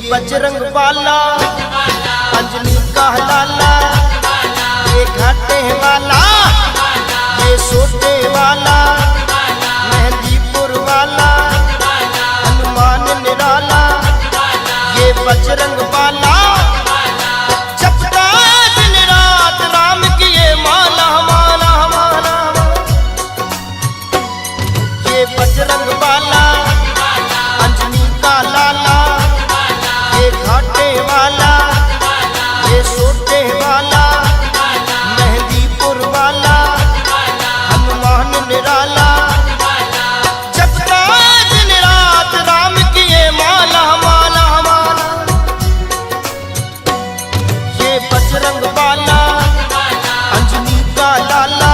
बजरंग वाला अंजनी का लाला, ये घाटे वाला, ये सोटे वाला, मेहंदीपुर वाला, हनुमान निराला, ये बजरंग वाला जपता दिन रात राम की ये माला माला माला। ये बजरंग वाला अंजनी का लाला, ये घाटे वाला, ये सोटे वाला, मेहंदीपुर वाला, हनुमान निराला, जपता दिन रात राम की ये माला माला माला। ये बजरंग वाला अंजनी का लाला,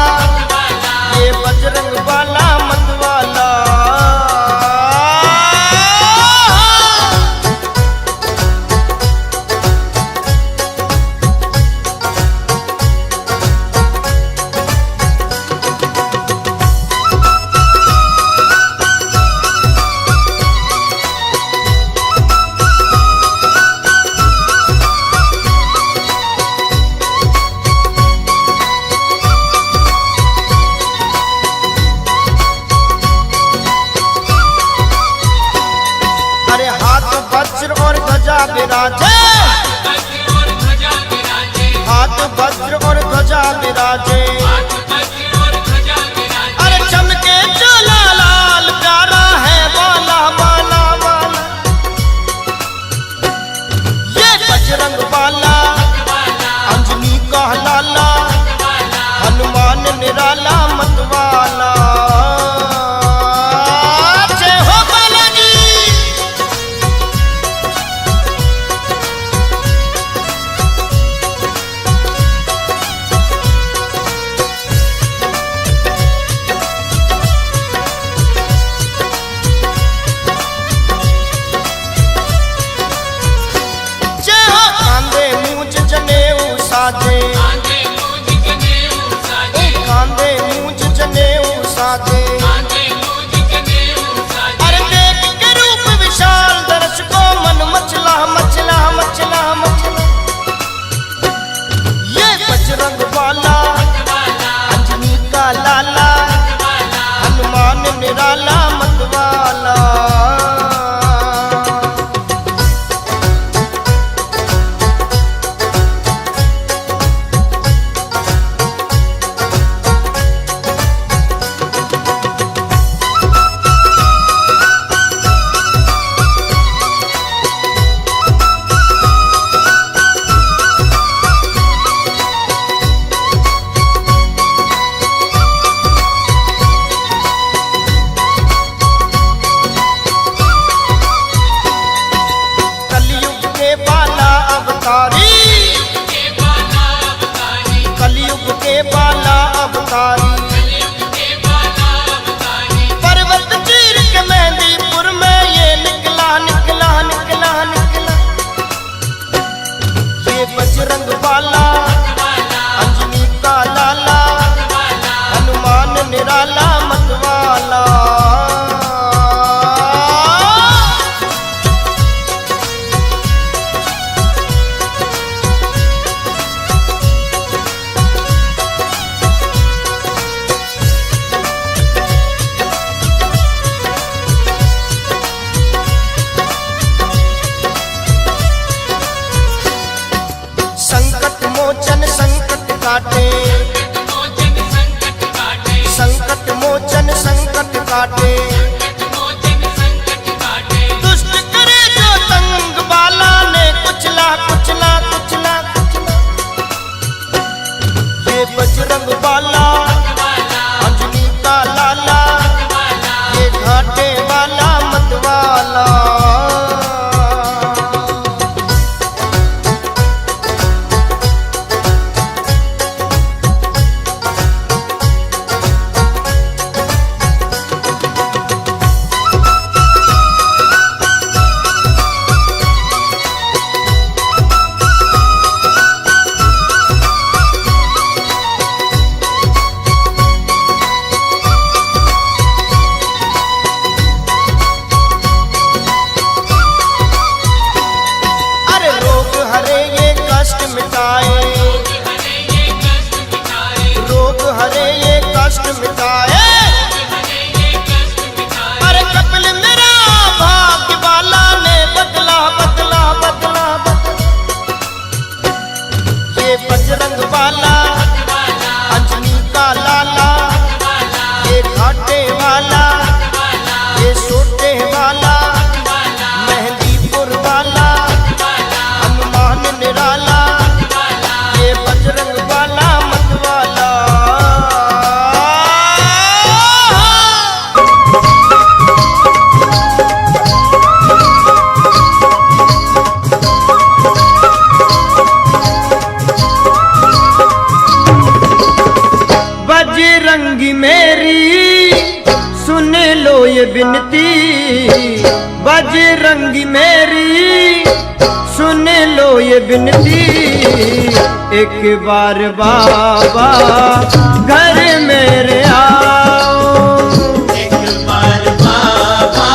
ये बजरंग वाला मतवाला। वज्र और ध्वजा विराजे, हाथ वज्र और ध्वजा विराजे, अरे चमके चोला लाल प्यारा है वाला वाला वाला। ये बजरंग वाला अंजनी का लाला, हनुमान निराला मतवाला। साजे कांधे मूंज जनेऊ साजे, अरे देख के रूप विशाल दर्श को मन मचला मचला मचला मचला। ये बजरंग वाला अंजनी का लाला, हनुमान निराला मतवाला। कलयुग के बाला अवतारी, पर्वत चीर के मेहंदीपुर में ये निकला निकला निकला निकला। ये बजरंग वाला अंजनी का लाला, हनुमान निराला मतवाला। संकट मोचन संकट काटे, संकट मोचन संकट काटे, दुष्ट करे जो तंग बाला ने कुचला कुचला कुचला कुचला। ये बजरंग वाला अंजनी का लाला, ये घाटे वाला मतवाला। कष्ट मिटाए। अरे कपिल मेरा भाग्य वाला ने बदला बदला बदला बदला। ये बजरंग वाला अंजनी का लाला, ये घाटे वाला, ये सोटे वाला, मेहंदीपुर वाला, हनुमान निराला, ये बजरंग वाला मत वाला। बजरंगी मेरी सुन लो ये बिनती, बजरंगी मेरी सुन लो ये बिनती। एक बार बाबा घर मेरे आओ, एक बार बाबा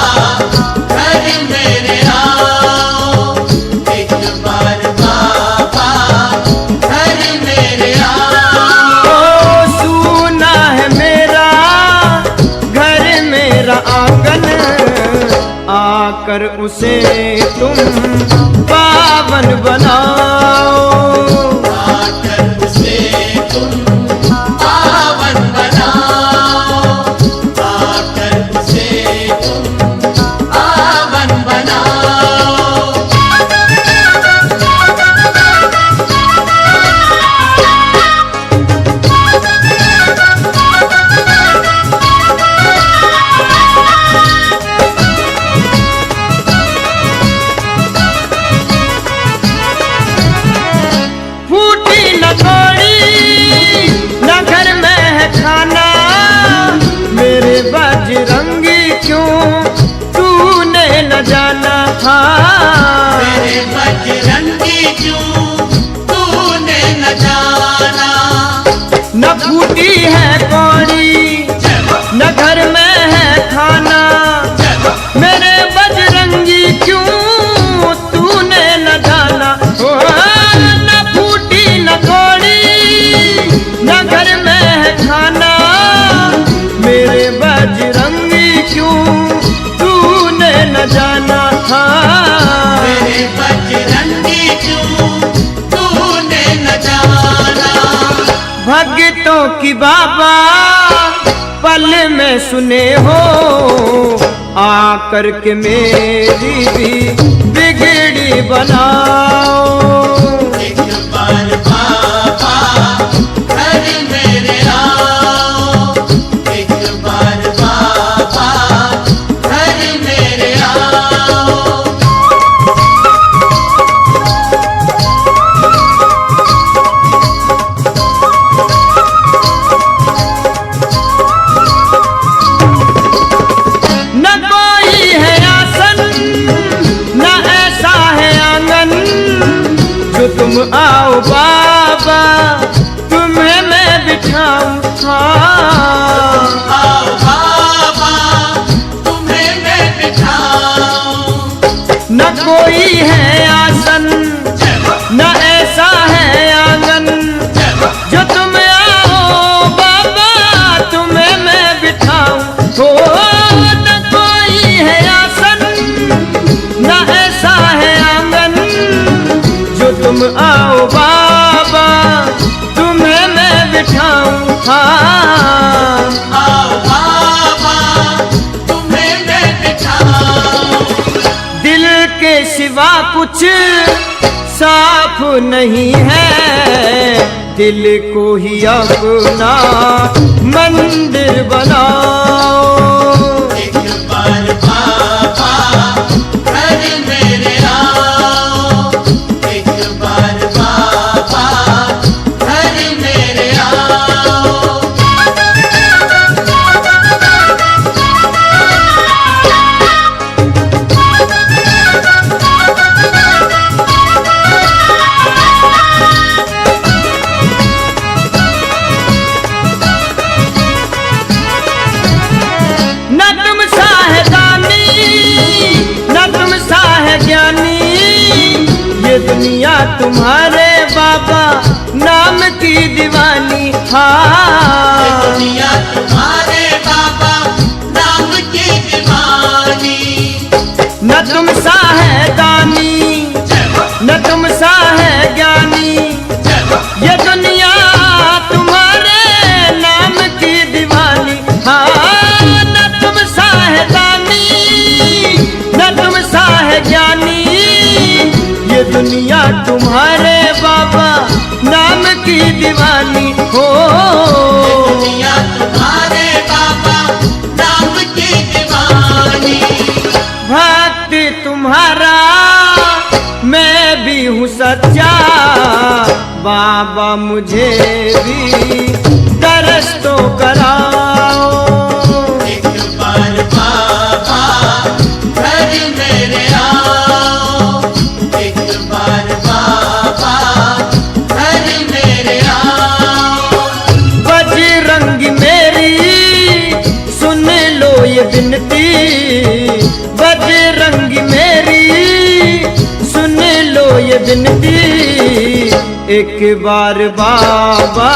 घर मेरे आओ, एक बार बाबा घर मेरे आओ। ओ सुना है मेरा घर मेरा आंगन, आकर उसे तुम पावन बनाओ। आकर उसे तुम पावन बनाओ, आकर उसे तुम पावन बनाओ। फूटी न कौड़ी न घर में है खाना, मेरे बजरंगी क्यों तूने न जाना था। मेरे बजरंगी क्यों तूने न जाना। न फूटी है कौड़ी न घर में है खाना, मेरे बजरंगी क्यों तूने न जाना। ओ, न फूटी न कौड़ी न घर में है खाना, मेरे बजरंगी क्यों तूने न जाना था। मेरे बजरंगी क्यों तूने न जाना। भक्तों की बाबा पल में सुने हो, आकर के मेरी भी बिगड़ी बनाओ। एक बार बाबा घर मेरे आओ, एक बार बाबा घर मेरे आओ। न कोई है आसन न ऐसा है आंगन, जो तुम आओ बाबा तुम्हें मैं बिठाऊं। हाँ आओ बाबा तुम्हें मैं बिठाऊं। न कोई है आसन न ऐसा है आंगन, जो तुम आओ बाबा तुम्हें मैं बिठाऊं। हो न कोई है आसन न ऐसा है आंगन, जो तुम आओ बाबा तुम्हें मैं बिठाऊं। हाँ आओ बाबा तुम्हें मैं बिठाऊं। दिल के सिवा कुछ साफ नहीं है, दिल को ही अपना मंदिर बनाओ। एक बार बाबा घर मेरे आओ, एक बार बाबा घर मेरे आओ। दुनिया तुम्हारे बाबा नाम की दीवानी। हाँ दुनिया तुम सा है दानी न तुम सा है ज्ञानी, ये दुनिया तुम्हारे नाम की दीवानी। हाँ, न तुम सा है दानी न तुम सा है ज्ञानी, ये दुनिया तुम्हारे बाबा नाम की दीवानी हो। दुनिया तुम्हारे बाबा नाम की दीवानी। भक्ति तुम्हारा मैं भी हूँ सच्चा, बाबा मुझे भी दर्श तो कराओ। एक बार बाबा घर मेरे आओ, एक बार बाबा घर मेरे आओ। बजरंगी मेरी सुन लो ये विनती, बजरंगी मेरी सुन लो ये विनती, एक बार बाबा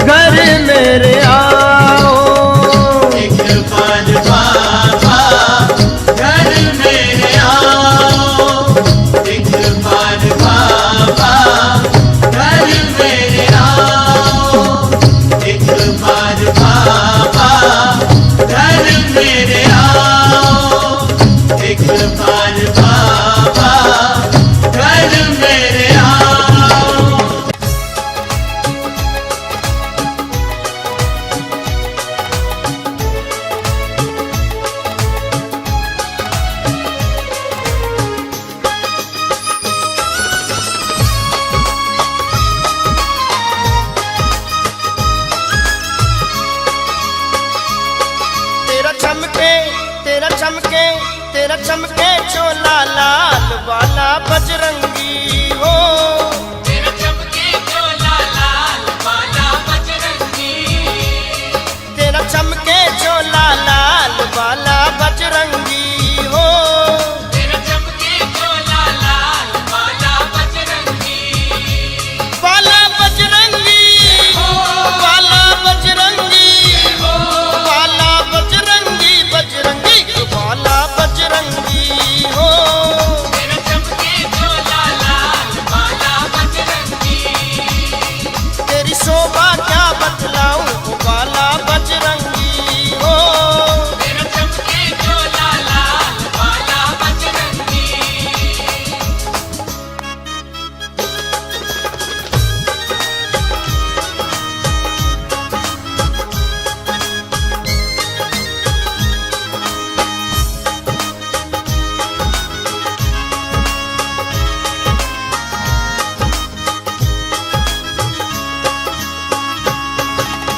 घर मेरे आओ। एक बार बाबा घर मेरे आओ, एक बार बाबा घर मेरे आओ, एक बार बाबा घर मेरे आओ, एक बार बाबा घर मेरे आओ। तेरा चमके तेरा चमके चोला लाल वाला बजरंगी हो। तेरा चमके चोला लाल वाला बजरंगी, तेरा चमके चोला लाल वाला बजरंगी हो। तेरा चमके चोला लाल वाला बजरंगी, वाला बजरंगी वाला बजरंगी वाला बजरंगी बजरंगी वाला बजरंगी हो। तेरा चमके चोला लाल वाला बजरंगी, तेरी शोभा क्या बतलाऊं वो वाला बजरंगी हो। तेरा चमके चोला लाल वाला बजरंगी।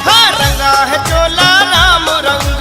हाँ, रंगा है चोला राम रंग